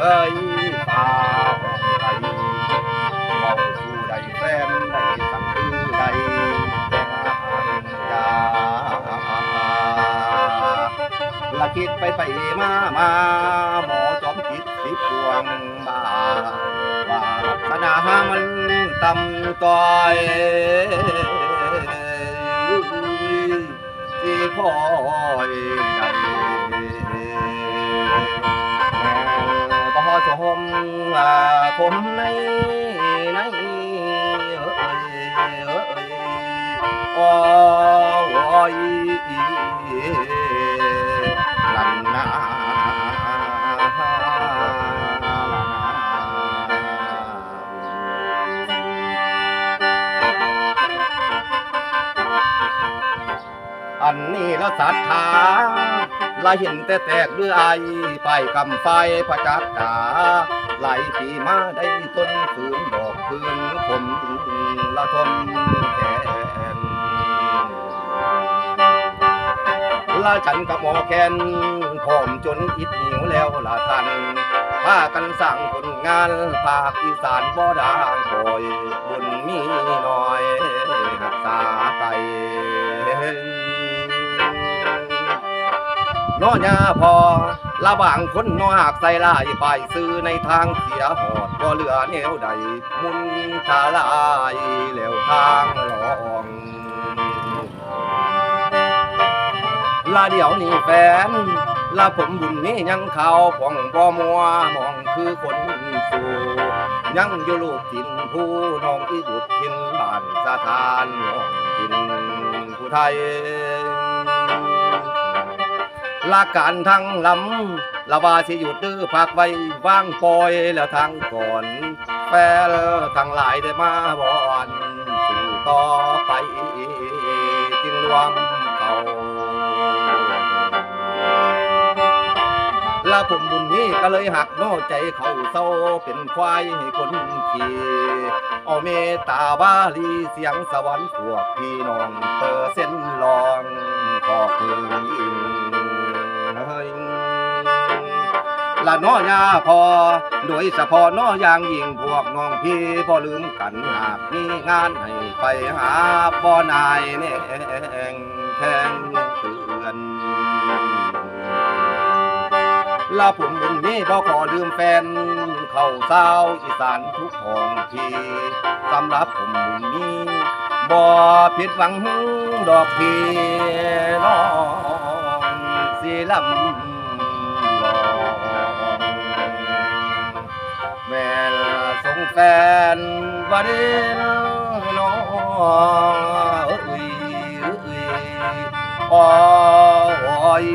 อ้ยฝ่าใดเมาสู่ใดแฟนใดสั่งคือใดแต่ยาละคิดไปมาหมอจอมจิตสิปวงมาว่าสนามันต่ำต้อยที่คอยได้บ่ชมคมในโอ้ยลันนาอันนี้แล้วศรัทธาละเห็นแต่แตกด้วยไอไปกำไฟพระจักตาไหลปีมาได้ต้นฝืนบอกคืนผมละทนแขนละฉันกับหมอแคนพร้อมจนอิดหิวแล้วละท่านพากันสั่งผลงานภาคอีสานบ่ด่างคอยบุญมีน้อยหักษาไก่น้อยาพอละบางคนน้อหักใส่ลายไปซื้อในทางเสียหอดบ่เหลือแนวใดมุนทาลายแล้วทางหลองละเดี๋ยวนี้แฟนละผมบุญนี้ยังเขาผ่องบ่มัวมองคือคนสู่ยังอยู่ลูกทินผู้น้องอีบุตรทินบ้านสถานน้องทินผู้ไทยละการทั้งลำละว่าสิหยุดดื้อพักไว้ว่างปล่อยแล้วทางก่อนแฟนทั้งหลายได้มาบอนสู่ต่อไปจึงรวมเขาละผมบุญนี้ก็เลยหักโน้ใจเขาเศร้าเป็นควายให้คนขี่เอาเมตตาบาลีเสียงสวรรค์พวกพี่น้องเปิดเส้นลองขอบคุณอิงละน้อยาพอโดยเฉพาะน้ออย่างยิ่งพวกน้องพี่พอลืมกันหากมีงานให้ไปหาบ่นายแน่งแทงเตือนละผมบุญนี้บ่ขอลืมแฟนเข้าสาวอีสานทุกห้องที่สำหรับผมบุญนี้บ่ผิดหวังดอกพี่น้องสิลำแม่ส่งแฟนวันนี้น้องโอ้ย